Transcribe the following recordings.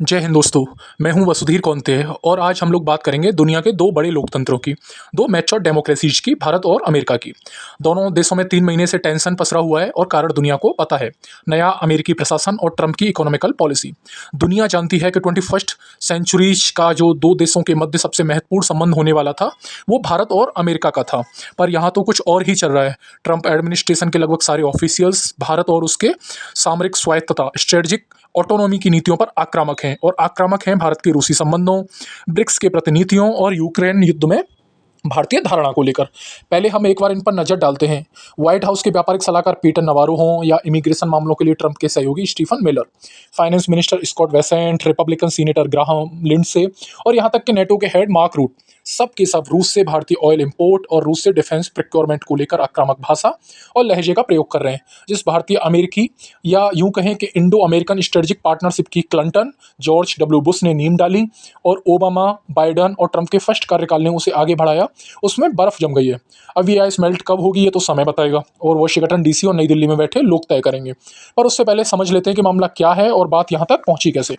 जय हिंद दोस्तों। मैं हूं वसुधीर कौनते और आज हम लोग बात करेंगे दुनिया के दो बड़े लोकतंत्रों की, दो मैच्योर डेमोक्रेसीज की, भारत और अमेरिका की। दोनों देशों में 3 महीने से टेंशन पसरा हुआ है और कारण दुनिया को पता है। नया अमेरिकी प्रशासन और ट्रंप की इकोनॉमिकल पॉलिसी। दुनिया जानती है कि 21st सेंचुरी का जो दो देशों के मध्य सबसे महत्वपूर्ण संबंध होने वाला था वो भारत और अमेरिका का था, पर यहाँ तो कुछ और ही चल रहा है। ट्रंप एडमिनिस्ट्रेशन के लगभग सारे ऑफिशियल्स भारत और उसके सामरिक स्वायत्तता, स्ट्रेटजिक ऑटोनॉमी की नीतियों पर आक्रामक हैं और आक्रामक हैं भारत के रूसी संबंधों, ब्रिक्स के प्रतिनिधियों और यूक्रेन युद्ध में भारतीय धारणा को लेकर। पहले हम एक बार इन पर नजर डालते हैं। व्हाइट हाउस के व्यापारिक सलाहकार पीटर नवारो हों या इमिग्रेशन मामलों के लिए ट्रंप के सहयोगी Stephen Miller, finance minister Scott Bessent, Republican senator Graham Lindsey और यहाँ तक कि नेटो के हेड मार्क रूट, सब के सब रूस से भारतीय ऑयल इंपोर्ट और रूस से डिफेंस प्रोक्योरमेंट को लेकर आक्रामक भाषा और लहजे का प्रयोग कर रहे हैं। जिस भारतीय अमेरिकी या यूं कहें कि इंडो अमेरिकन स्ट्रेटेजिक पार्टनरशिप की क्लिंटन, जॉर्ज डब्ल्यू बुश ने नींव डाली और ओबामा, बाइडन और ट्रंप के फर्स्ट कार्यकाल ने उसे आगे बढ़ाया, उसमें बर्फ जम गई है। अब ये आइस मेल्ट कब होगी ये तो समय बताएगा और वाशिंगटन डीसी और नई दिल्ली में बैठे लोग तय करेंगे। पर उससे पहले समझ लेते हैं कि मामला क्या है और बात यहाँ तक पहुंची कैसे।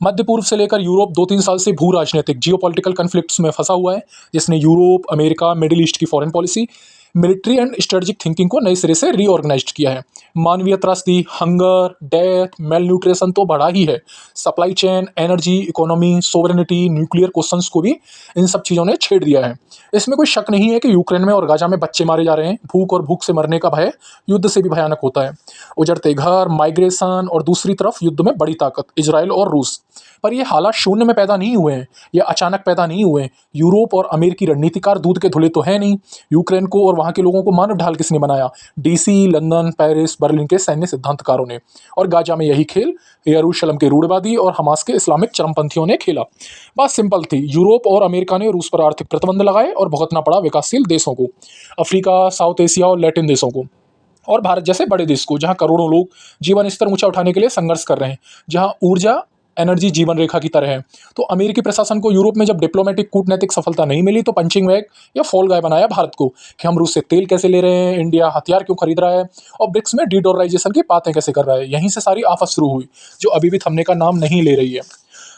मध्य पूर्व से लेकर यूरोप 2-3 साल से भू राजनीतिक जियोपॉलिटिकल कन्फ्लिक्ट्स में फंसा हुआ है, जिसने यूरोप, अमेरिका, मिडिल ईस्ट की foreign policy, military and strategic thinking को नए सिरे से रीऑर्गेनाइज किया है। मानवीय त्रासदी, हंगर, डेथ, मेल न्यूट्रिशन तो बढ़ा ही है। Supply chain, energy, economy, sovereignty, nuclear questions को भी इन सब चीज़ों ने छेड़ दिया है। इसमें कोई शक नहीं है कि यूक्रेन में और गाजा में बच्चे मारे जा रहे हैं। भूख और भूख से मरने का भय युद्ध से भी भयानक होता है। उजड़ते घर, माइग्रेशन और दूसरी तरफ युद्ध में बड़ी ताकत इजराइल और रूस। पर ये हालात शून्य में पैदा नहीं हुए हैं, ये अचानक पैदा नहीं हुए हैं। यूरोप और अमेरिकी रणनीतिकार दूध के धुले तो है नहीं। यूक्रेन को और वहाँ के लोगों को मानव ढाल किसने बनाया? डीसी, लंदन, पेरिस, बर्लिन के सैन्य सिद्धांतकारों ने। और गाजा में यही खेल यरूशलेम के रूढ़वादी और हमास के इस्लामिक चरमपंथियों ने खेला। बात सिंपल थी, यूरोप और अमेरिका ने रूस पर आर्थिक प्रतिबंध लगाए और भुगतना पड़ा विकासशील देशों को, अफ्रीका, साउथ एशिया और लैटिन देशों को, और भारत जैसे बड़े देश को, जहां करोड़ों लोग जीवन स्तर ऊंचा उठाने के लिए संघर्ष कर रहे हैं, जहां ऊर्जा एनर्जी जीवन रेखा की तरह है। तो अमेरिकी प्रशासन को यूरोप में जब डिप्लोमेटिक कूटनैतिक सफलता नहीं मिली तो पंचिंग बैग या फॉल गाय बनाया भारत को कि हम रूस से तेल कैसे ले रहे हैं, इंडिया हथियार क्यों खरीद रहा है और ब्रिक्स में डीडोलराइजेशन की बातें कैसे कर रहा है। यहीं से सारी आफत शुरू हुई जो अभी भी थमने का नाम नहीं ले रही है।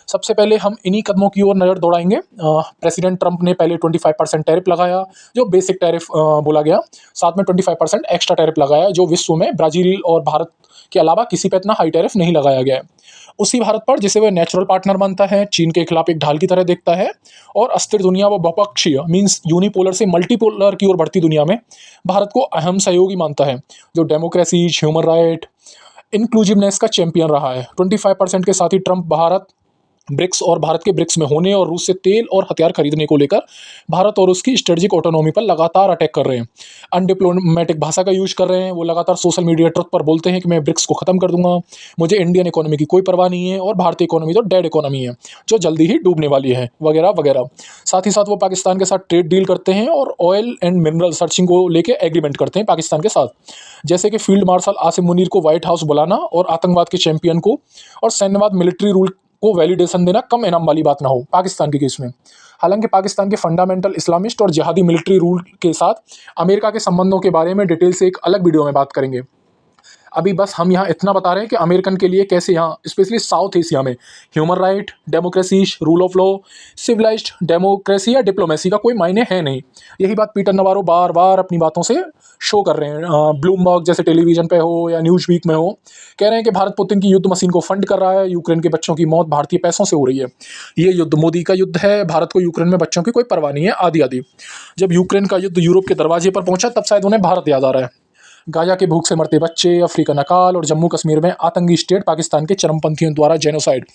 सबसे पहले हम इन्हीं कदमों की ओर नज़र दौड़ाएंगे। प्रेसिडेंट ट्रंप ने पहले 25% टैरिफ लगाया, जो बेसिक टैरिफ बोला गया। साथ में 25% एक्स्ट्रा टैरिफ लगाया, जो विश्व में ब्राज़ील और भारत के अलावा किसी पे इतना हाई टैरिफ नहीं लगाया गया है। उसी भारत पर जिसे वह नेचुरल पार्टनर मानता है, चीन के खिलाफ एक ढाल की तरह देखता है और अस्थिर दुनिया व बहुपक्षीय मीन्स यूनिपोलर से मल्टीपोलर की ओर बढ़ती दुनिया में भारत को अहम सहयोगी मानता है, जो डेमोक्रेसी, ह्यूमन राइट, इंक्लूसिवनेस का चैंपियन रहा है। 25% के साथ ही ट्रंप भारत ब्रिक्स और भारत के ब्रिक्स में होने और रूस से तेल और हथियार खरीदने को लेकर भारत और उसकी स्ट्रेटेजिक ऑटोनॉमी पर लगातार अटैक कर रहे हैं। अनडिप्लोमेटिक भाषा का यूज कर रहे हैं। वो लगातार सोशल मीडिया ट्रुथ पर बोलते हैं कि मैं ब्रिक्स को ख़त्म कर दूंगा, मुझे इंडियन इकोनॉमी की कोई परवाह नहीं है और भारतीय इकोनॉमी तो डेड इकोनॉमी है जो जल्दी ही डूबने वाली है, वगैरह वगैरह। साथ ही साथ वो पाकिस्तान के साथ ट्रेड डील करते हैं और ऑयल एंड मिनरल सर्चिंग को लेकर एग्रीमेंट करते हैं पाकिस्तान के साथ, जैसे कि फील्ड मार्शल आसिम मुनीर को व्हाइट हाउस बुलाना और आतंकवाद के चैंपियन को और सैन्यवाद मिलिट्री रूल को वैलिडेशन देना कम इनाम वाली बात ना हो पाकिस्तान के केस में। हालांकि पाकिस्तान के फंडामेंटल इस्लामिस्ट और जिहादी मिलिट्री रूल के साथ अमेरिका के संबंधों के बारे में डिटेल से एक अलग वीडियो में बात करेंगे। अभी बस हम यहाँ इतना बता रहे हैं कि अमेरिकन के लिए कैसे यहाँ स्पेशली साउथ एशिया में human right, democracy, rule of law, civilised democracy या डिप्लोमेसी का कोई मायने है नहीं। यही बात पीटर नवारो बार बार अपनी बातों से शो कर रहे हैं। ब्लूमबर्ग जैसे टेलीविजन पे हो या न्यूज़ वीक में हो, कह रहे हैं कि भारत पुतिन की युद्ध मशीन को फंड कर रहा है, यूक्रेन के बच्चों की मौत भारतीय पैसों से हो रही है, ये युद्ध मोदी का युद्ध है, भारत को यूक्रेन में बच्चों की कोई परवाह नहीं है, आदि आदि। जब यूक्रेन का युद्ध यूरोप के दरवाजे पर पहुंचा तब शायद उन्हें भारत याद आ रहा है। गाजा के भूख से मरते बच्चे, अफ्रीकन अकाल और जम्मू कश्मीर में आतंकी स्टेट पाकिस्तान के चरमपंथियों द्वारा जेनोसाइड,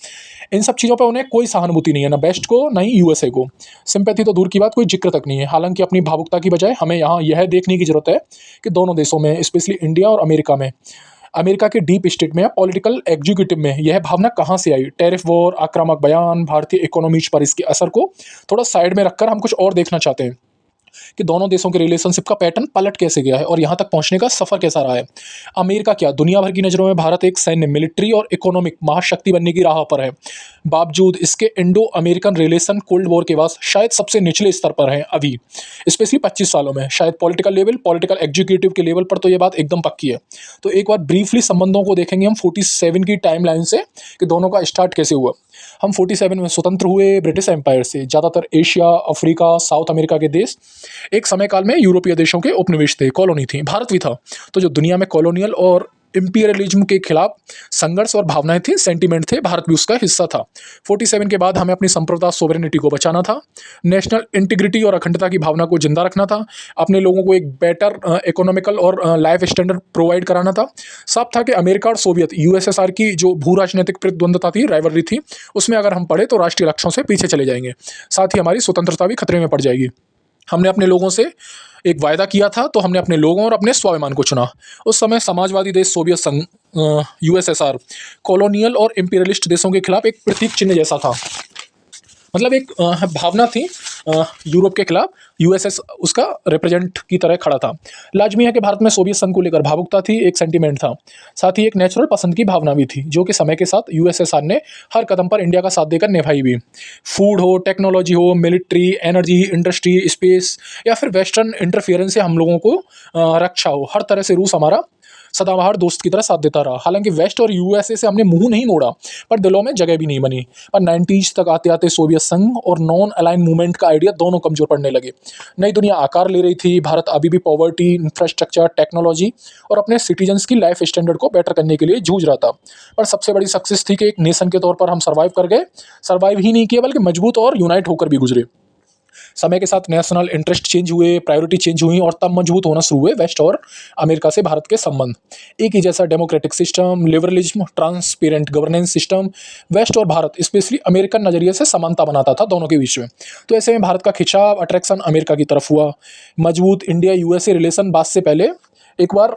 इन सब चीज़ों पे उन्हें कोई सहानुभूति नहीं है, ना वेस्ट को ना ही यूएसए को। सिंपैथी तो दूर की बात, कोई जिक्र तक नहीं है। हालांकि अपनी भावुकता की बजाय हमें यहाँ यह देखने की जरूरत है कि दोनों देशों में, स्पेशली इंडिया और अमेरिका में, अमेरिका के डीप स्टेट में या पॉलिटिकल एग्जीक्यूटिव में यह भावना कहाँ से आई। टैरिफ वॉर, आक्रामक बयान, भारतीय इकोनॉमीज पर इसके असर को थोड़ा साइड में रखकर हम कुछ और देखना चाहते हैं। कि दोनों देशों के रिलेशनशिप का पैटर्न पलट कैसे गया है और यहाँ तक पहुँचने का सफ़र कैसा रहा है। अमेरिका क्या, दुनिया भर की नज़रों में भारत एक सैन्य, मिलिट्री और इकोनॉमिक महाशक्ति बनने की राह पर है। बावजूद इसके Indo American relation cold war के बाद शायद सबसे निचले स्तर पर हैं अभी, स्पेशली 25 सालों में। शायद पॉलिटिकल लेवल, पॉलिटिकल एग्जीक्यूटिव के लेवल पर तो ये बात एकदम पक्की है। तो एक बार ब्रीफली संबंधों को देखेंगे हम 47 की टाइमलाइन से कि दोनों का स्टार्ट कैसे हुआ। हम 47 में स्वतंत्र हुए ब्रिटिश एम्पायर से। ज़्यादातर एशिया, अफ्रीका, साउथ अमेरिका के देश एक समय काल में यूरोपीय देशों के उपनिवेश थे, कॉलोनी थी, भारत भी था। तो जो दुनिया में कॉलोनियल और इंपीरियलिज्म के खिलाफ संघर्ष और भावनाएं थी, सेंटीमेंट थे, भारत भी उसका हिस्सा था। 47 के बाद हमें अपनी संप्रभुता, सोवरेनिटी को बचाना था, नेशनल इंटीग्रिटी और अखंडता की भावना को जिंदा रखना था, अपने लोगों को एक बेटर इकोनॉमिकल और लाइफ स्टैंडर्ड प्रोवाइड कराना था। साफ था कि अमेरिका और सोवियत यूएसएसआर की जो भू राजनीतिक प्रतिद्वंदता थी, राइवलरी थी, उसमें अगर हम पड़े तो राष्ट्रीय लक्ष्यों से पीछे चले जाएंगे, साथ ही हमारी स्वतंत्रता भी खतरे में पड़ जाएगी। हमने अपने लोगों से एक वायदा किया था, तो हमने अपने लोगों और अपने स्वाभिमान को चुना। उस समय समाजवादी देश सोवियत संघ, यूएसएसआर कॉलोनियल और इंपीरियलिस्ट देशों के खिलाफ एक प्रतीक चिन्ह जैसा था। मतलब एक भावना थी यूरोप के खिलाफ, यूएसएस उसका रिप्रेजेंट की तरह खड़ा था। लाजमी है कि भारत में सोवियत संघ को लेकर भावुकता थी, एक सेंटीमेंट था, साथ ही एक नेचुरल पसंद की भावना भी थी, जो कि समय के साथ यूएसएसआर ने हर कदम पर इंडिया का साथ देकर निभाई भी। फूड हो, टेक्नोलॉजी हो, मिलिट्री, एनर्जी, इंडस्ट्री, स्पेस या फिर वेस्टर्न इंटरफियरेंस से हम लोगों को रक्षा हो, हर तरह से रूस हमारा सदाबहार दोस्त की तरह साथ देता रहा। हालांकि वेस्ट और यूएसए से हमने मुंह नहीं मोड़ा, पर दिलों में जगह भी नहीं बनी। पर 90s तक आते आते सोवियत संघ और नॉन अलाइन मूवमेंट का आइडिया दोनों कमजोर पड़ने लगे। नई दुनिया आकार ले रही थी, भारत अभी भी पॉवर्टी, इंफ्रास्ट्रक्चर, टेक्नोलॉजी और अपने सिटीजन्स की लाइफ स्टैंडर्ड को बेटर करने के लिए जूझ रहा था। पर सबसे बड़ी सक्सेस थी कि एक नेशन के तौर पर हम सर्वाइव कर गए। सर्वाइव ही नहीं किया, बल्कि मजबूत और यूनाइट होकर भी गुजरे। समय के साथ नेशनल इंटरेस्ट चेंज हुए, प्रायोरिटी चेंज हुई और तब मजबूत होना शुरू हुए वेस्ट और अमेरिका से भारत के संबंध। एक ही जैसा democratic system, liberalism, transparent governance system, west और भारत स्पेशली अमेरिकन नजरिए से समानता बनाता था दोनों के बीच में। तो ऐसे में भारत का खिंचाव, अट्रैक्शन अमेरिका की तरफ हुआ। मजबूत इंडिया यूएसए रिलेशन बात से पहले एक बार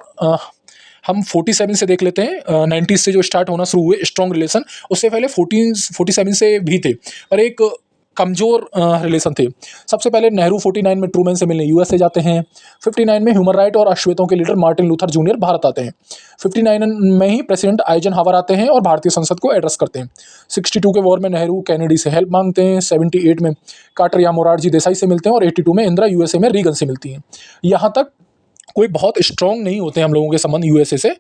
हम 47 से देख लेते हैं। 90s से जो स्टार्ट होना शुरू हुए स्ट्रॉन्ग रिलेशन, उससे पहले 47 से भी थे, पर एक कमज़ोर रिलेशन थे। सबसे पहले नेहरू 49 में ट्रूमैन से मिलने यूएसए जाते हैं। 59 में ह्यूमन राइट और अश्वेतों के leader Martin Luther junior Bharat आते हैं। 59 में ही प्रेसिडेंट आइजनहावर आते हैं और भारतीय संसद को एड्रेस करते हैं। 62 के वॉर में नेहरू कैनेडी से हेल्प मांगते हैं। 78 में कार्टर या मोरारजी देसाई से मिलते हैं और 82 में इंदिरा यूएसए में रीगन से मिलती हैं। यहाँ तक कोई बहुत स्ट्रॉन्ग नहीं होते हम लोगों के संबंध यूएसए से।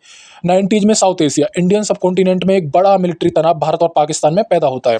90s में साउथ एशिया, इंडियन सब कॉन्टिनेंट में एक बड़ा मिलिट्री तनाव भारत और पाकिस्तान में पैदा होता है।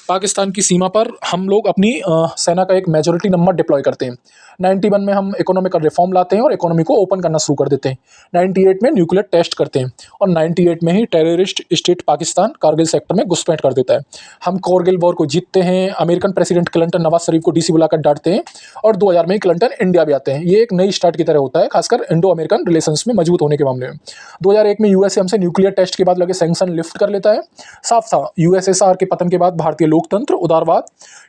पाकिस्तान की सीमा पर हम लोग अपनी सेना का एक मेजॉरिटी नंबर डिप्लॉय करते हैं। 91 में हम इकोनॉमिकल रिफॉर्म लाते हैं और इकोनॉमी को ओपन करना शुरू कर देते हैं। 98 में न्यूक्लियर टेस्ट करते हैं और 98 में ही terrorist state Pakistan Kargil sector में घुसपैठ कर देता है। हम कारगिल वॉर को जीतते हैं। American president Clinton Nawaz Sharif को डीसी बुलाकर डांटते हैं और 2000 में क्लिंटन इंडिया भी आते हैं। ये एक नई स्टार्ट की तरह होता है, खासकर इंडो अमेरिकन रिलेशंस में मजबूत होने के मामले में। 2001 में यूएसए हमसे न्यूक्लियर टेस्ट के बाद लगे सैंक्शन लिफ्ट कर लेता है। साफ था यूएसएसआर के पतन के बाद भारतीय लोकतंत्र, उदारवाद,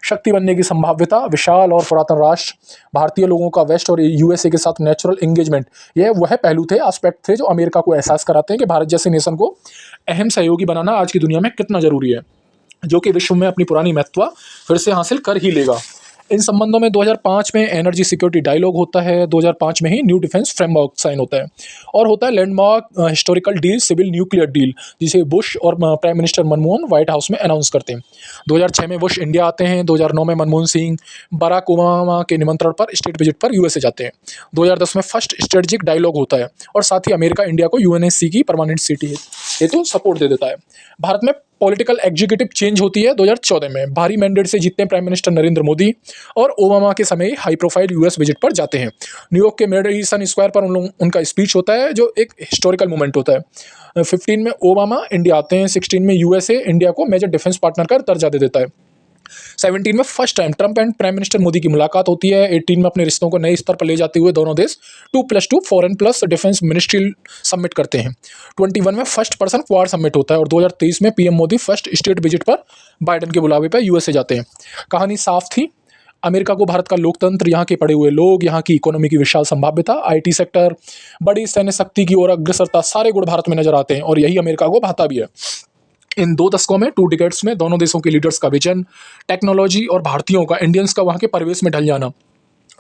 शक्ति बनने की संभाव्यता, विशाल और पुरातन राष्ट्र, भारतीय लोगों का वेस्ट और यूएसए के साथ नेचुरल एंगेजमेंट, ये वह पहलू थे, एस्पेक्ट थे जो अमेरिका को एहसास कराते हैं कि भारत जैसे नेशन को अहम सहयोगी बनाना आज की दुनिया में कितना जरूरी है, जो कि विश्व में अपनी पुरानी महत्व फिर से हासिल कर ही लेगा। इन संबंधों में 2005 में एनर्जी सिक्योरिटी डायलॉग होता है। 2005 में ही न्यू डिफेंस फ्रेमवर्क साइन होता है और होता है landmark historical deal, civil nuclear deal, जिसे बुश और prime minister Manmohan White House में अनाउंस करते हैं। 2006 में बुश इंडिया आते हैं। 2009 में मनमोहन सिंह बराक ओबामा के निमंत्रण पर स्टेट विजिट पर यूएसए जाते हैं। 2010 में फर्स्ट स्ट्रेटेजिक डायलॉग होता है और साथ ही अमेरिका इंडिया को यूएनएससी की परमानेंट सीट ये तो सपोर्ट दे देता है। भारत में पॉलिटिकल एग्जीक्यूटिव चेंज होती है 2014 में। भारी मैंडेट से जीतते हैं प्राइम मिनिस्टर नरेंद्र मोदी और ओबामा के समय हाई प्रोफाइल यूएस विजिट पर जाते हैं। न्यूयॉर्क के मेडिसन स्क्वायर पर उनका स्पीच होता है, जो एक हिस्टोरिकल मोमेंट होता है। 15 में ओबामा इंडिया आते हैं। 16 में यूएसए इंडिया को मेजर डिफेंस पार्टनर का दर्जा दे देता है। 17 में first time Trump and prime minister Modi की मुलाकात होती है। 18 में अपने रिश्तों को नए स्तर पर ले जाते हुए दोनों देश 2+2 foreign plus defence ministry summit करते हैं। 21 में फर्स्ट पर्सन क्वाड समिट होता है और 2023 में PM Modi first state visit पर बाइडेन के बुलावे पर यूएसए जाते हैं। कहानी साफ थी। अमेरिका को भारत का लोकतंत्र, यहाँ के पड़े हुए लोग, यहाँ की इकोनॉमी की विशाल संभाव्यता, आईटी सेक्टर, बड़ी सैन्य शक्ति की ओर अग्रसरता, सारे गुण भारत में नजर आते हैं और यही अमेरिका को भाता भी है। इन 2 दशकों में 2 डिकेड्स में दोनों देशों के लीडर्स का विजन, टेक्नोलॉजी और भारतीयों का, इंडियंस का वहाँ के परिवेश में ढल जाना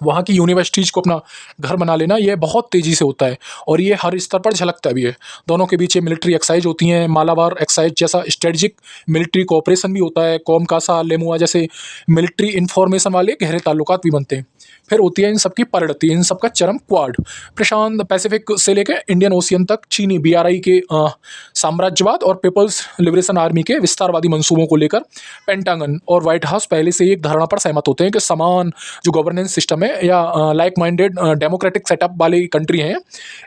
वहाँ की यूनिवर्सिटीज़ को अपना घर बना लेना, ये बहुत तेज़ी से होता है और ये हर स्तर पर झलकता भी है। दोनों के बीच ये मिलिट्री एक्सरसाइज होती हैं, मालाबार एक्सरसाइज जैसा स्ट्रेटजिक मिलिट्री कोऑपरेशन भी होता है, कॉम कासा लेमुआ जैसे मिलिट्री इन्फॉर्मेशन वाले गहरे ताल्लुकात भी बनते हैं। फिर होती है इन सबकी परिणति, इन सबका चरम क्वाड, प्रशांत पैसिफिक से लेकर इंडियन ओशियन तक चीनी बीआरआई के साम्राज्यवाद और पीपल्स लिबरेशन आर्मी के विस्तारवादी मंसूबों को लेकर पेंटागन और व्हाइट हाउस पहले से ही एक धारणा पर सहमत होते हैं कि समान जो गवर्नेंस सिस्टम है या लाइक माइंडेड डेमोक्रेटिक सेटअप वाली कंट्री हैं,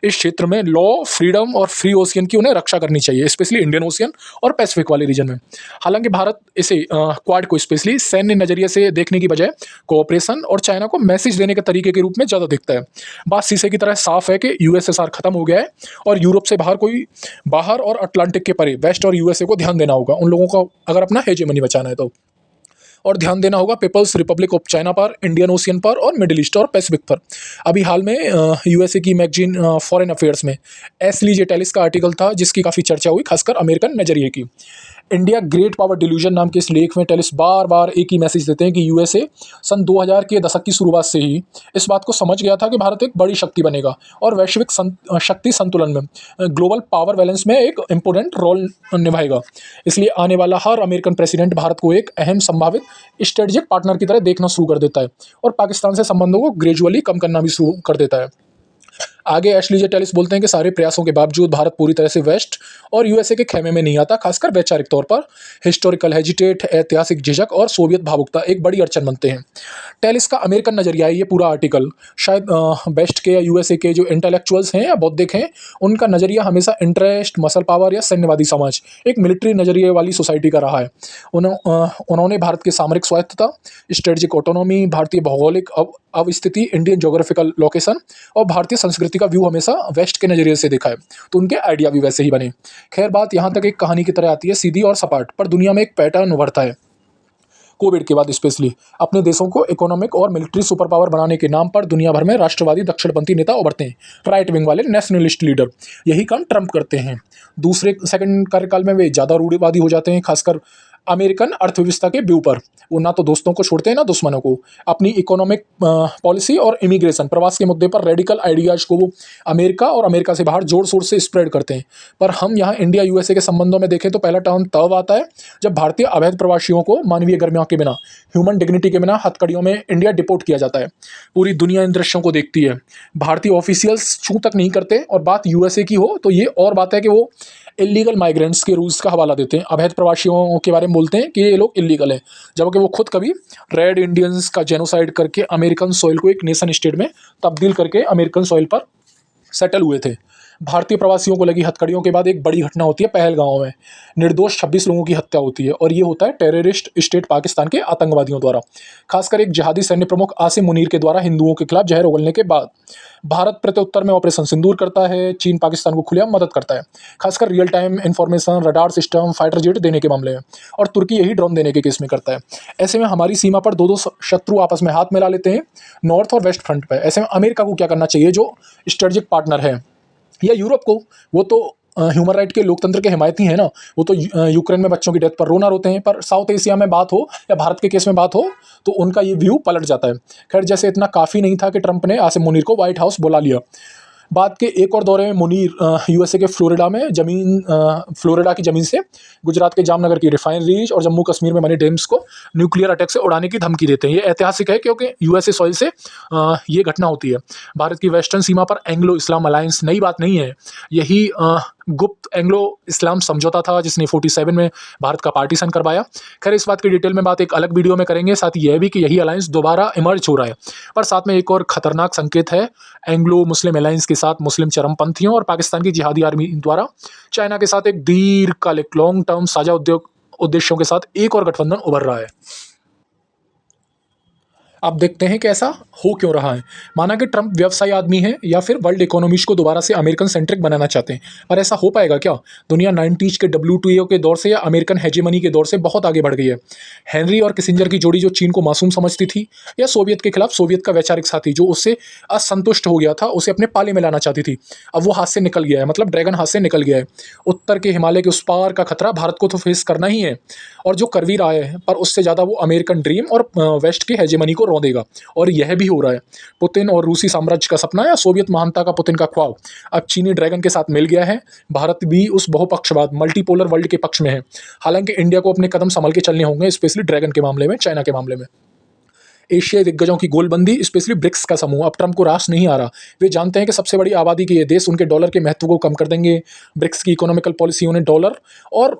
इस क्षेत्र में लॉ, फ्रीडम और फ्री ओशियन की उन्हें रक्षा करनी चाहिए, स्पेशली इंडियन ओशियन और पैसिफिक वाले रीजन में। हालांकि भारत इसे क्वाड को स्पेशली सैन्य नजरिए से देखने की बजाय कोऑपरेशन और चाइना को मैसेज देने के तरीके के रूप में ज़्यादा दिखता है। बात शीशे की तरह साफ है कि यूएसएसआर खत्म हो गया है और यूरोप से बाहर और अटलांटिक के परे वेस्ट और यूएसए को ध्यान देना होगा उन लोगों को, अगर अपना हेजेमनी बचाना है तो। और ध्यान देना होगा पीपल्स रिपब्लिक ऑफ चाइना पर, इंडियन ओशियन पर और मिडिल ईस्ट और पैसिफिक पर। अभी हाल में यूएसए की मैगजीन फॉरेन अफेयर्स में एशली जे टेलिस का आर्टिकल था जिसकी काफ़ी चर्चा हुई, खासकर अमेरिकन नज़रिए की। इंडिया ग्रेट पावर डिल्यूजन नाम के इस लेख में टेलिस बार बार एक ही मैसेज देते हैं कि यूएसए सन 2000 के दशक की शुरुआत से ही इस बात को समझ गया था कि भारत एक बड़ी शक्ति बनेगा और वैश्विक शक्ति संतुलन में, ग्लोबल पावर बैलेंस में एक इम्पोर्टेंट रोल निभाएगा। इसलिए आने वाला हर अमेरिकन प्रेसिडेंट भारत को एक अहम संभावित स्ट्रेटेजिक पार्टनर की तरह देखना शुरू कर देता है और पाकिस्तान से संबंधों को ग्रेजुअली कम करना भी शुरू कर देता है। आगे एशली जे टेलिस बोलते हैं कि सारे प्रयासों के बावजूद भारत पूरी तरह से वेस्ट और यूएसए के खेमे में नहीं आता, खासकर वैचारिक तौर पर हिस्टोरिकल हेजिटेट, ऐतिहासिक झिझक और सोवियत भावुकता एक बड़ी अड़चन बनते हैं। टेलिस का अमेरिकन नजरिया है ये पूरा आर्टिकल, शायद वेस्ट के या यूएसए के जो इंटेलेक्चुअल्स हैं या बौद्धिक हैं उनका नजरिया हमेशा इंटरेस्ट, मसल पावर या सैन्यवादी समाज, एक मिलिट्री नजरिए वाली सोसाइटी का रहा है। उन्होंने भारत की सामरिक स्वायत्तता, स्ट्रेटजिक ऑटोनॉमी, भारतीय भौगोलिक अवस्थिति, इंडियन जोग्राफिकल लोकेशन और भारतीय संस्कृति का व्यू हमेशा वेस्ट के नज़रिए से देखा है, तो उनके आइडिया भी वैसे ही बने। खैर, बात यहाँ तक एक कहानी की तरह आती है, सीधी और सपाट, पर दुनिया में एक पैटर्न उभरता है। कोविड के बाद स्पेशली अपने देशों को इकोनॉमिक और मिलिट्री सुपर पावर बनाने के नाम पर दुनिया भर में राष्ट्रवादी दक्षिणपंथी नेता उभरते हैं, राइट विंग वाले नेशनलिस्ट लीडर। यही काम ट्रंप करते हैं। दूसरे सेकंड कार्यकाल में वे ज़्यादा रूढ़िवादी हो जाते हैं, खासकर अमेरिकन अर्थव्यवस्था के व्यू पर। वो ना तो दोस्तों को छोड़ते हैं ना दुश्मनों को। अपनी इकोनॉमिक पॉलिसी और इमिग्रेशन, प्रवास के मुद्दे पर रेडिकल आइडियाज को वो अमेरिका और अमेरिका से बाहर जोर शोर से स्प्रेड करते हैं। पर हम यहाँ इंडिया यूएसए के संबंधों में देखें तो पहला टर्न तब आता है जब भारतीय अवैध प्रवासियों को मानवीय गर्मियों के बिना, ह्यूमन डिग्निटी के बिना हथकड़ियों में इंडिया डिपोर्ट किया जाता है। पूरी दुनिया इन दृश्यों को देखती है, भारतीय ऑफिशियल्स छू तक नहीं करते। और बात यूएसए की हो तो ये और बात है कि वो इलीगल माइग्रेंट्स के रूल्स का हवाला देते हैं, अवैध प्रवासियों के बारे में बोलते हैं कि ये लोग इलीगल हैं, जबकि वो खुद कभी रेड इंडियंस का जेनोसाइड करके अमेरिकन सॉइल को एक नेशन स्टेट में तब्दील करके अमेरिकन सॉइल पर सेटल हुए थे। भारतीय प्रवासियों को लगी हथकड़ियों के बाद एक बड़ी घटना होती है पहलगांव में, निर्दोष 26 लोगों की हत्या होती है और ये होता है टेररिस्ट स्टेट पाकिस्तान के आतंकवादियों द्वारा, खासकर एक जिहादी सैन्य प्रमुख आसिम मुनीर के द्वारा हिंदुओं के खिलाफ जहर उगलने के बाद। भारत प्रत्युत्तर में ऑपरेशन सिंदूर करता है, चीन पाकिस्तान को खुलेआम मदद करता है, खासकर real time information, radar system, fighter jet देने के मामले में, और तुर्की यही ड्रोन देने के केस में करता है। ऐसे में हमारी सीमा पर दो दो शत्रु आपस में हाथ मिला लेते हैं, नॉर्थ और वेस्ट फ्रंट पर। ऐसे में अमेरिका को क्या करना चाहिए जो स्ट्रेटेजिक पार्टनर है, या यूरोप को? वो तो ह्यूमन राइट के लोकतंत्र के हिमायती हैं ना, वो तो यूक्रेन में बच्चों की डेथ पर रोना रोते हैं, पर साउथ एशिया में बात हो या भारत के केस में बात हो तो उनका ये व्यू पलट जाता है। खैर, जैसे इतना काफ़ी नहीं था कि ट्रंप ने आसिम मुनीर को व्हाइट हाउस बुला लिया। बाद के एक और दौरे में मुनीर यूएसए के फ्लोरिडा की ज़मीन से गुजरात के जामनगर की रिफाइनरीज और जम्मू कश्मीर में बने डैम्स को न्यूक्लियर अटैक से उड़ाने की धमकी देते हैं। ये ऐतिहासिक है क्योंकि यूएसए सॉइल से ये घटना होती है। भारत की वेस्टर्न सीमा पर एंग्लो इस्लाम अलायंस नई बात नहीं है, यही गुप्त एंग्लो इस्लाम समझौता था जिसने 47 में भारत का पार्टीशन करवाया। खैर, इस बात की डिटेल में बात एक अलग वीडियो में करेंगे। साथ ही यह भी कि यही अलायंस दोबारा इमर्ज हो रहा है, पर साथ में एक और खतरनाक संकेत है, एंग्लो मुस्लिम अलायंस के साथ मुस्लिम चरमपंथियों और पाकिस्तान की जिहादी आर्मी द्वारा चाइना के साथ एक दीर्घकालिक लॉन्ग टर्म साझा उद्देश्यों के साथ एक और गठबंधन उभर रहा है। अब देखते हैं कि ऐसा हो क्यों रहा है। माना कि ट्रंप व्यवसायी आदमी है या फिर वर्ल्ड इकोनॉमीज को दोबारा से अमेरिकन सेंट्रिक बनाना चाहते हैं, पर ऐसा हो पाएगा क्या? दुनिया 90s के WTO के दौर से या अमेरिकन हेजेमनी के दौर से बहुत आगे बढ़ गई है। हेनरी और किसिंजर की जोड़ी जो चीन को मासूम समझती थी, या सोवियत के खिलाफ सोवियत का वैचारिक साथी जो उससे असंतुष्ट हो गया था, उसे अपने पाले में लाना चाहती थी, अब वो हाथ से निकल गया है, मतलब ड्रैगन हाथ से निकल गया है। उत्तर के हिमालय के उस पार का खतरा भारत को तो फेस करना ही है, और जो कर भी रहा है, पर उससे ज़्यादा वो अमेरिकन ड्रीम और वेस्ट की हेजेमनी को रौंदेगा, और यह भी हो रहा है। पुतिन और रूसी साम्राज्य का सपना या सोवियत महानता का पुतिन का ख्वाब अब चीनी ड्रैगन के साथ मिल गया है। भारत भी उस बहुपक्षवाद मल्टीपोलर वर्ल्ड के पक्ष में है। हालांकि इंडिया को अपने कदम संभल के चलने होंगे, स्पेशली ड्रैगन के मामले में, चाइना के मामले में। एशियाई दिग्गजों की गोलबंदी, स्पेशली ब्रिक्स का समूह, अब ट्रंप को रास नहीं आ रहा। वे जानते हैं कि सबसे बड़ी आबादी के ये देश उनके डॉलर के महत्व को कम कर देंगे। ब्रिक्स की इकोनॉमिकल पॉलिसी उन्हें डॉलर और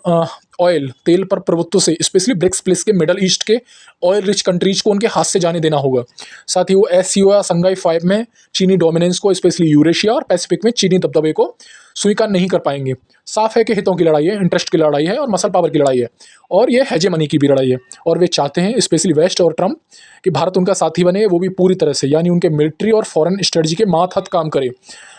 ऑयल तेल पर प्रभुत्व से, स्पेशली ब्रिक्स प्लस के मिडल ईस्ट के ऑयल रिच कंट्रीज को उनके हाथ से जाने देना होगा। साथ ही वो एससीओ या संघाई 5 में चीनी डोमिनेंस को, स्पेशली यूरेशिया और पैसिफिक में चीनी दबदबे को स्वीकार नहीं कर पाएंगे। साफ है कि हितों की लड़ाई है, इंटरेस्ट की लड़ाई है और मसल पावर की लड़ाई है, और ये हेजेमनी की भी लड़ाई है। और वे चाहते हैं, स्पेशली वेस्ट और ट्रंप, कि भारत उनका साथी बने, वो भी पूरी तरह से, यानी उनके मिलिट्री और फॉरेन स्ट्रेटजी के मातहत काम करे।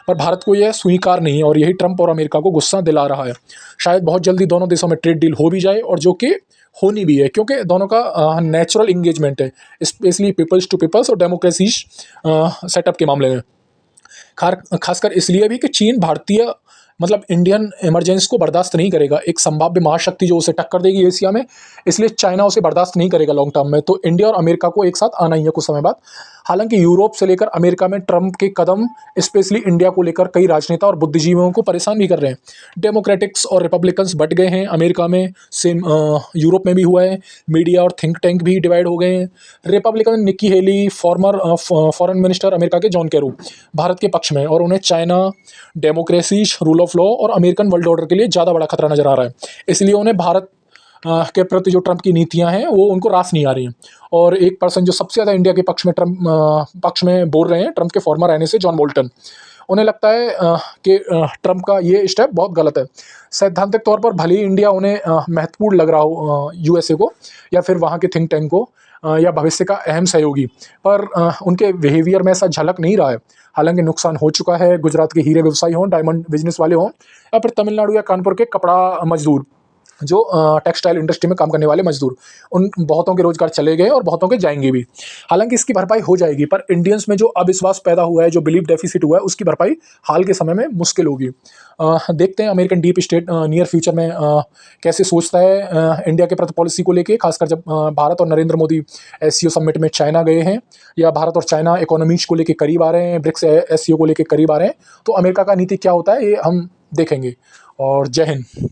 पर भारत को यह स्वीकार नहीं है, और यही ट्रंप और अमेरिका को गुस्सा दिला रहा है। शायद बहुत जल्दी दोनों देशों में ट्रेड डील हो भी जाए, और जो कि होनी भी है, क्योंकि दोनों का नेचुरल इंगेजमेंट है, स्पेशली पीपल्स टू पीपल्स और डेमोक्रेसीज सेटअप के मामले में। खासकर इसलिए भी कि चीन भारतीय, मतलब इंडियन इमरजेंसी को बर्दाश्त नहीं करेगा, एक संभाव्य महाशक्ति जो उसे टक्कर देगी एशिया में। इसलिए चाइना उसे बर्दाश्त नहीं करेगा लॉन्ग टर्म में। तो इंडिया और अमेरिका को एक साथ आना ही है कुछ समय बाद। हालांकि यूरोप से लेकर अमेरिका में ट्रंप के कदम, स्पेशली इंडिया को लेकर, कई राजनेता और बुद्धिजीवियों को परेशान भी कर रहे हैं। डेमोक्रेटिक्स और रिपब्लिकन्स बट गए हैं अमेरिका में, सेम यूरोप में भी हुआ है। मीडिया और थिंक टैंक भी डिवाइड हो गए हैं। Republican Nikki Haley, farmer foreign minister America के जॉन केरू, भारत के पक्ष में, और उन्हें China, democracy, rule of law और अमेरिकन वर्ल्ड ऑर्डर के लिए ज़्यादा बड़ा खतरा नजर आ रहा है। इसलिए उन्हें भारत के प्रति जो ट्रंप की नीतियां हैं वो उनको रास नहीं आ रही हैं। और एक पर्सन जो सबसे ज़्यादा इंडिया के पक्ष में पक्ष में बोल रहे हैं, ट्रंप के फॉर्मर रहने से, जॉन बोल्टन, उन्हें लगता है कि ट्रंप का ये स्टेप बहुत गलत है। सैद्धांतिक तौर पर भले ही इंडिया उन्हें महत्वपूर्ण लग रहा हो, यूएसए को या फिर वहाँ के थिंक टैंक को, या भविष्य का अहम सहयोगी, पर उनके बिहेवियर में ऐसा झलक नहीं रहा है। हालांकि नुकसान हो चुका है। गुजरात के हीरे व्यवसायी हों, डायमंड बिजनेस वाले हों, या फिर तमिलनाडु या कानपुर के कपड़ा मजदूर, जो टेक्सटाइल इंडस्ट्री में काम करने वाले मजदूर, उन बहुतों के रोजगार चले गए और बहुतों के जाएंगे भी। हालांकि इसकी भरपाई हो जाएगी, पर इंडियंस में जो अविश्वास पैदा हुआ है, जो बिलीफ डेफिसिट हुआ है, उसकी भरपाई हाल के समय में मुश्किल होगी। देखते हैं American deep state near future में कैसे सोचता है इंडिया के प्रति पॉलिसी को लेके, खासकर जब भारत और नरेंद्र मोदी एससीओ समिट में चाइना गए हैं, या भारत और चाइना इकोनॉमीज को लेके करीब आ रहे हैं, ब्रिक्स एससीओ को लेके करीब आ रहे हैं। तो अमेरिका का नीति क्या होता है, ये हम देखेंगे। और जय हिंद।